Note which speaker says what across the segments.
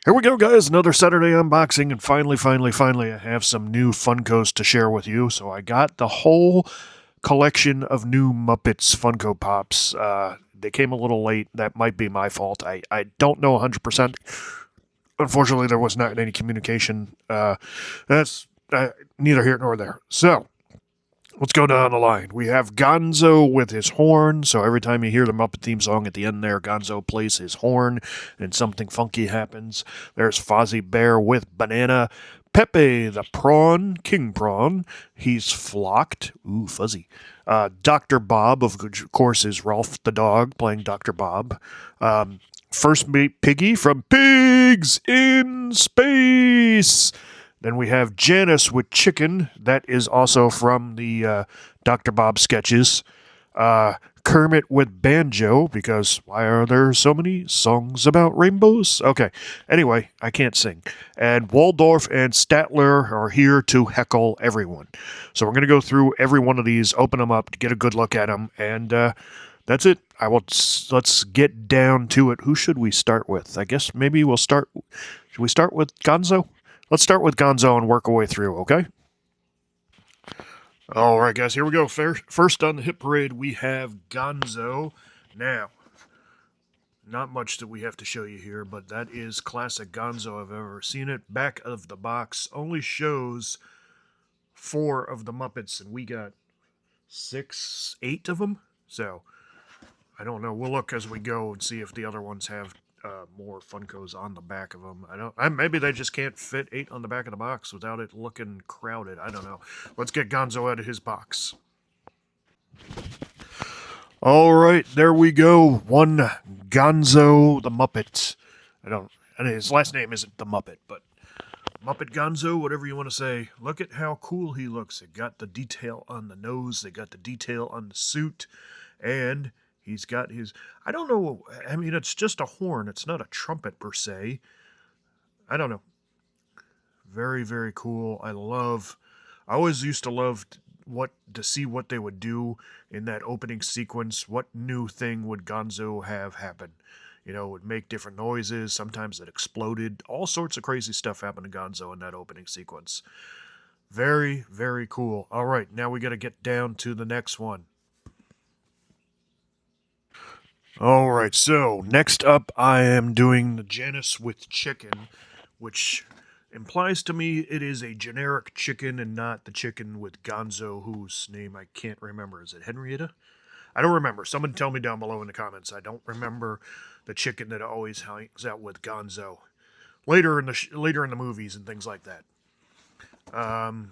Speaker 1: Here we go, guys. Another Saturday unboxing, and finally, I have some new Funkos to share with you. So I got the whole collection of new Muppets Funko Pops. They came a little late. That might be my fault. I don't know 100%. Unfortunately, there was not any communication. That's neither here nor there. So let's go down the line. We have Gonzo with his horn. So every time you hear the Muppet theme song at the end there, Gonzo plays his horn and something funky happens. There's Fozzie Bear with Banana. Pepe the Prawn, King Prawn. He's flocked. Ooh, fuzzy. Dr. Bob, of course, is Ralph the dog playing Dr. Bob. First Mate Piggy from Pigs in Space. Then we have Janice with Chicken. That is also from the Dr. Bob sketches. Kermit with Banjo, because why are there so many songs about rainbows? Okay, anyway, I can't sing. And Waldorf and Statler are here to heckle everyone. So we're going to go through every one of these, open them up to get a good look at them, and that's it. Let's get down to it. Who should we start with? I guess maybe should we start with Gonzo? Let's start with Gonzo and work our way through, okay? All right, guys, here we go. First on the hit parade, we have Gonzo. Now, not much that we have to show you here, but that is classic Gonzo. I've ever seen it. Back of the box only shows 4 of the Muppets, and we got 8 of them. So, I don't know. We'll look as we go and see if the other ones have more Funkos on the back of them. Maybe they just can't fit 8 on the back of the box without it looking crowded. I don't know. Let's get Gonzo out of his box. All right, there we go. One Gonzo the Muppet. His last name isn't the Muppet, but Muppet Gonzo, whatever you want to say. Look at how cool he looks. It got the detail on the nose. They got the detail on the suit, and he's got his, I don't know, I mean, it's just a horn. It's not a trumpet per se. I don't know. Very, very cool. I always used to love to see what they would do in that opening sequence. What new thing would Gonzo have happen? You know, it would make different noises. Sometimes it exploded. All sorts of crazy stuff happened to Gonzo in that opening sequence. Very, very cool. All right, now we got to get down to the next one. All right, so next up I am doing the Janice with Chicken, which implies to me it is a generic chicken and not the chicken with Gonzo, whose name I can't remember. Is it Henrietta? I don't remember. Someone tell me down below in the comments. I don't remember the chicken that always hangs out with Gonzo. Later in the movies and things like that. All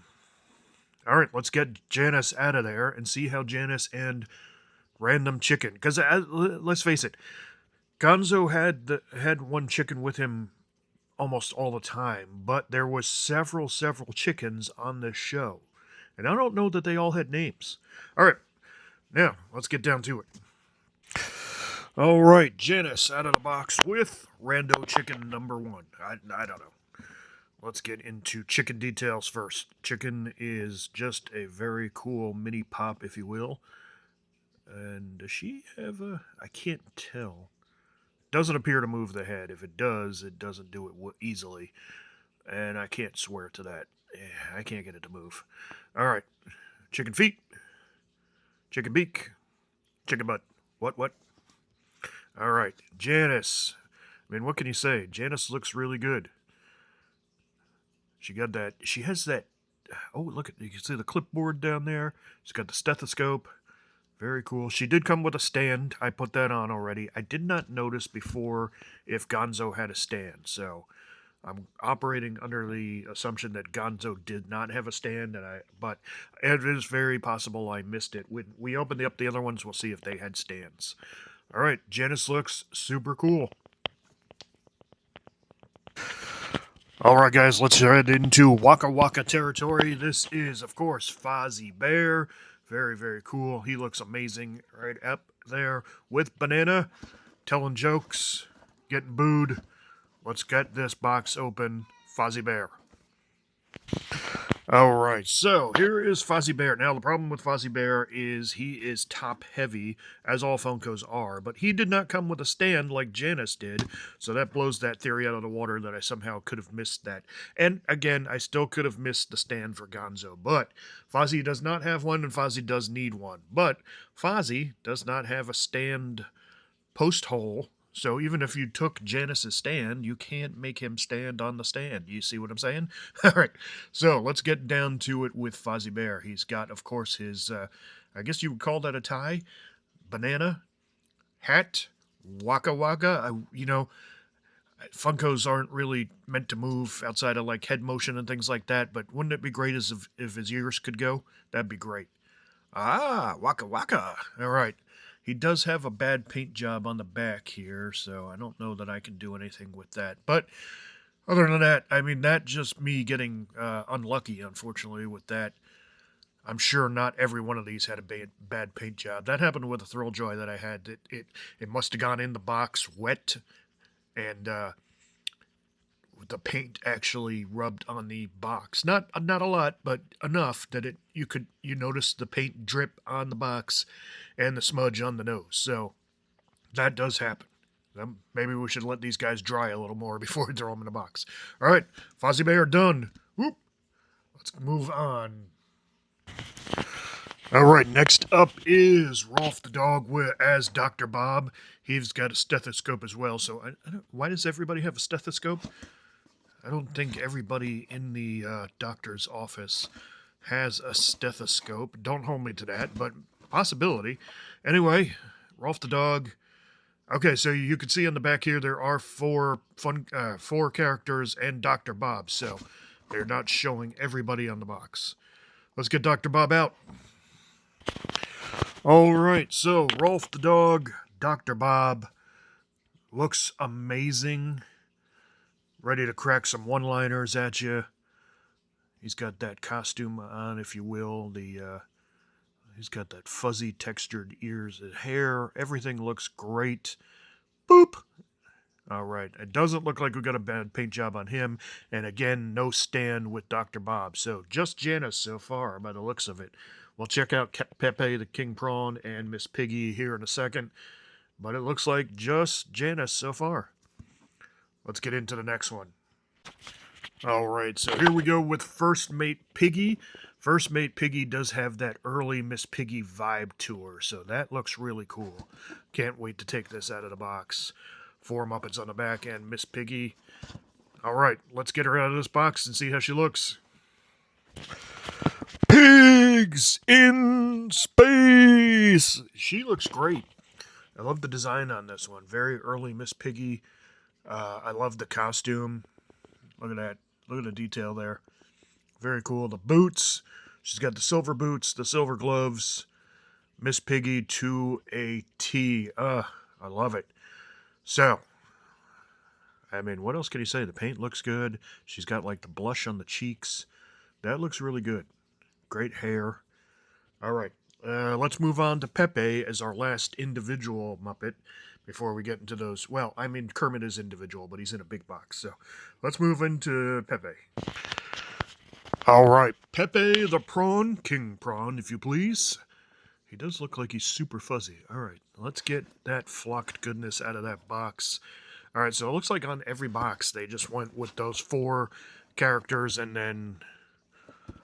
Speaker 1: right, let's get Janice out of there and see how Janice and Random Chicken, because let's face it, Gonzo had one chicken with him almost all the time, but there was several chickens on this show, and I don't know that they all had names. All right, now let's get down to it. All right, Janice out of the box with Rando Chicken number 1. I don't know. Let's get into chicken details first. Chicken is just a very cool mini pop, if you will. And does she have a... I can't tell. Doesn't appear to move the head. If it does, it doesn't do it easily. And I can't swear to that. I can't get it to move. All right. Chicken feet. Chicken beak. Chicken butt. What? All right. Janice. I mean, what can you say? Janice looks really good. She got that... She has that... Oh, look at... You can see the clipboard down there. She's got the stethoscope. Very cool. She did come with a stand. I put that on already. I did not notice before if Gonzo had a stand, so I'm operating under the assumption that Gonzo did not have a stand, but it is very possible I missed it. When we open up the other ones, we'll see if they had stands. All right, Janice looks super cool. All right, guys, let's head into Waka Waka territory. This is, of course, Fozzie Bear. Very, very cool. He looks amazing right up there with Banana, telling jokes, getting booed. Let's get this box open. Fozzie Bear. All right, so here is Fozzie Bear. Now, the problem with Fozzie Bear is he is top heavy, as all Funkos are, but he did not come with a stand like Janice did, so that blows that theory out of the water that I somehow could have missed that. And again, I still could have missed the stand for Gonzo, but Fozzie does not have one, and Fozzie does need one. But Fozzie does not have a stand post hole. So even if you took Janice's stand, you can't make him stand on the stand. You see what I'm saying? All right. So let's get down to it with Fozzie Bear. He's got, of course, his, I guess you would call that a tie, banana, hat, waka waka. Funkos aren't really meant to move outside of like head motion and things like that, but wouldn't it be great as if his ears could go? That'd be great. Ah, waka waka. All right. He does have a bad paint job on the back here, so I don't know that I can do anything with that. But other than that, I mean, that's just me getting unlucky, unfortunately, with that. I'm sure not every one of these had a bad paint job. That happened with a Thrill Joy that I had. It must have gone in the box wet, and the paint actually rubbed on the box. Not a lot, but enough that you notice the paint drip on the box and the smudge on the nose. So that does happen. Maybe we should let these guys dry a little more before we throw them in the box. All right, Fozzie Bear done. Whoop. Let's move on. All right, next up is Rolf the dog as Dr. Bob. He's got a stethoscope as well. So why does everybody have a stethoscope? I don't think everybody in the doctor's office has a stethoscope. Don't hold me to that, but possibility. Anyway, Rolf the dog. Okay, so you can see on the back here there are four characters and Dr. Bob, so they're not showing everybody on the box. Let's get Dr. Bob out. All right, so Rolf the dog, Dr. Bob, looks amazing. Ready to crack some one-liners at you. He's got that costume on, if you will. He's got that fuzzy textured ears and hair. Everything looks great. Boop. All right. It doesn't look like we got a bad paint job on him. And again, no stand with Dr. Bob. So just Janice so far by the looks of it. We'll check out Pepe the King Prawn and Miss Piggy here in a second. But it looks like just Janice so far. Let's get into the next one. All right, so here we go with First Mate Piggy. First Mate Piggy does have that early Miss Piggy vibe to her, so that looks really cool. Can't wait to take this out of the box. 4 Muppets on the back and Miss Piggy. All right, let's get her out of this box and see how she looks. Pigs in space! She looks great. I love the design on this one. Very early Miss Piggy. I love the costume. Look at that. Look at the detail there. Very cool. The boots. She's got the silver boots, the silver gloves. Miss Piggy to a T. I love it. So, I mean, what else can you say? The paint looks good. She's got like the blush on the cheeks. That looks really good. Great hair. All right. Let's move on to Pepe as our last individual Muppet before we get into those. Well, I mean, Kermit is individual, but he's in a big box. So let's move into Pepe. All right. Pepe the Prawn, King Prawn, if you please. He does look like he's super fuzzy. All right. Let's get that flocked goodness out of that box. All right. So it looks like on every box they just went with those 4 characters and then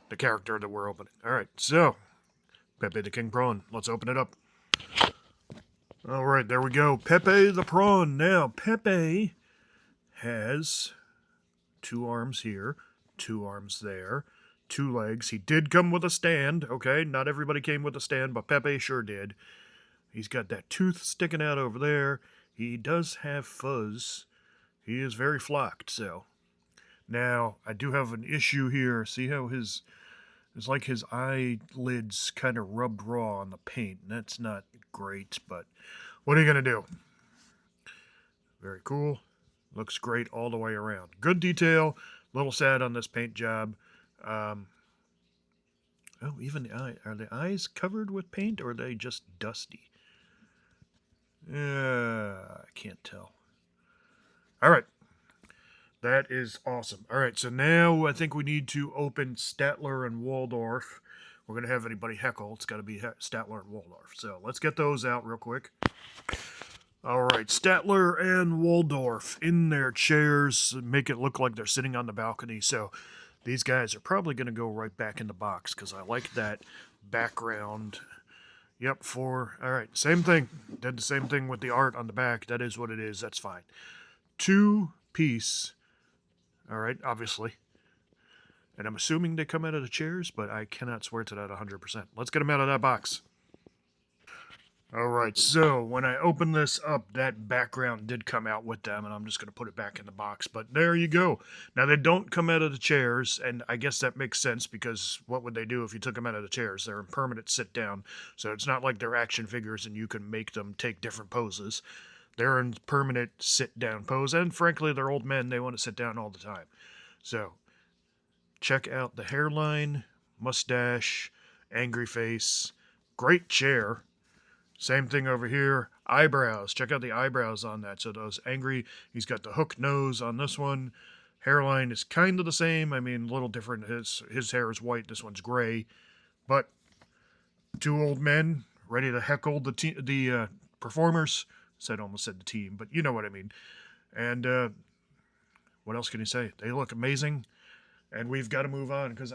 Speaker 1: the character that we're opening. All right. So Pepe the King Prawn. Let's open it up. All right, there we go. Pepe the Prawn. Now, Pepe has 2 arms here, 2 arms there, 2 legs. He did come with a stand, okay? Not everybody came with a stand, but Pepe sure did. He's got that tooth sticking out over there. He does have fuzz. He is very flocked, so. Now, I do have an issue here. See how it's like his eyelids kind of rubbed raw on the paint. That's not great, but what are you going to do? Very cool. Looks great all the way around. Good detail. A little sad on this paint job. Even the eye. Are the eyes covered with paint or are they just dusty? I can't tell. All right. That is awesome. All right, so now I think we need to open Statler and Waldorf. We're going to have anybody heckle. It's got to be Statler and Waldorf. So let's get those out real quick. All right, Statler and Waldorf in their chairs, make it look like they're sitting on the balcony. So these guys are probably going to go right back in the box because I like that background. Yep, four. All right, same thing. Did the same thing with the art on the back. That is what it is. That's fine. Two piece. All right, obviously. And I'm assuming they come out of the chairs, but I cannot swear to that 100%. Let's get them out of that box. All right, so when I open this up, that background did come out with them, and I'm just going to put it back in the box. But there you go. Now, they don't come out of the chairs, and I guess that makes sense because what would they do if you took them out of the chairs? They're in permanent sit-down, so it's not like they're action figures and you can make them take different poses. They're in permanent sit-down pose, and frankly, they're old men. They want to sit down all the time. So check out the hairline, mustache, angry face, great chair. Same thing over here. Eyebrows. Check out the eyebrows on that. So those angry, he's got the hook nose on this one. Hairline is kind of the same. I mean, a little different. His hair is white. This one's gray. But two old men ready to heckle the performers. Almost said the team, but you know what I mean. And what else can you say? They look amazing. And we've got to move on because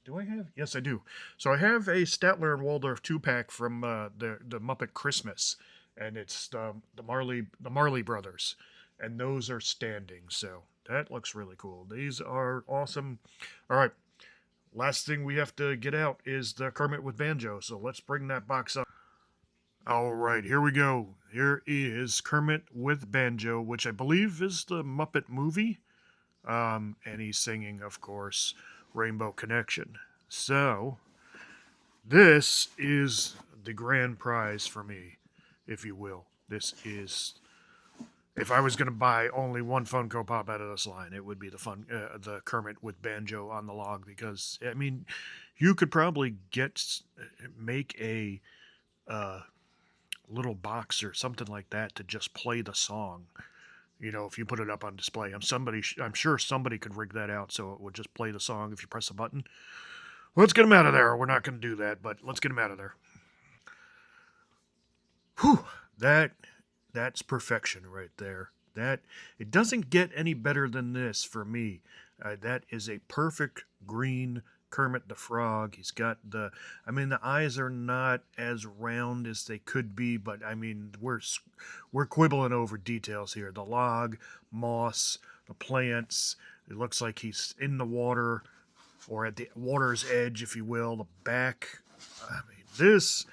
Speaker 1: do I have? Yes, I do. So I have a Statler and Waldorf 2-pack from the Muppet Christmas, and it's the Marley Brothers, and those are standing. So that looks really cool. These are awesome. All right, last thing we have to get out is the Kermit with Banjo. So let's bring that box up. All right, here we go. Here is Kermit with Banjo, which I believe is the Muppet movie. And he's singing, of course, Rainbow Connection. So, this is the grand prize for me, if you will. This is, if I was going to buy only one Funko Pop out of this line, it would be the Kermit with Banjo on the log, because, I mean, you could probably make a little box or something like that to just play the song. You know, if you put it up on display, I'm sure somebody could rig that out so it would just play the song if you press a button. Let's get them out of there. We're not going to do that, but let's get them out of there. Whew, that's perfection right there. It doesn't get any better than this for me. That is a perfect green Kermit the Frog. He's got the eyes are not as round as they could be, but I mean, we're quibbling over details here. The log, moss, the plants. It looks like he's in the water or at the water's edge, if you will. The back. I mean, this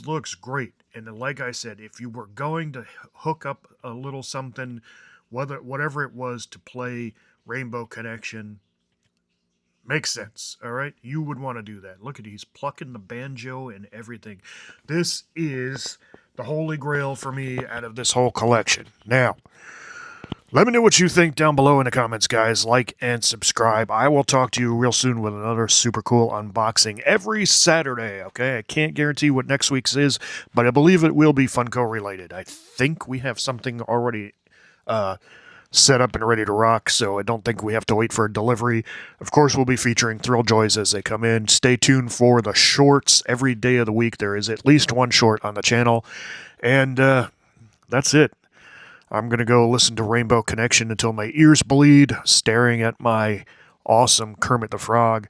Speaker 1: looks great. And then, like I said, if you were going to hook up a little something, whatever it was, to play Rainbow Connection, makes sense, all right? You would want to do that. Look at he's plucking the banjo and everything. This is the holy grail for me out of this whole collection. Now, let me know what you think down below in the comments, guys. Like and subscribe. I will talk to you real soon with another super cool unboxing every Saturday, okay? I can't guarantee what next week's is, but I believe it will be Funko related. I think we have something already set up and ready to rock, so I don't think we have to wait for a delivery. Of course, we'll be featuring Thrill Joys as they come in. Stay tuned for the shorts. Every day of the week, there is at least one short on the channel. And that's it. I'm going to go listen to Rainbow Connection until my ears bleed, staring at my awesome Kermit the Frog.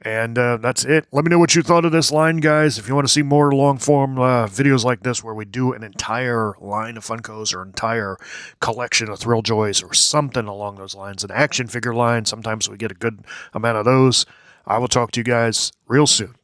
Speaker 1: And that's it. Let me know what you thought of this line, guys. If you want to see more long-form videos like this where we do an entire line of Funkos or entire collection of Thrill Joys or something along those lines, an action figure line, sometimes we get a good amount of those. I will talk to you guys real soon.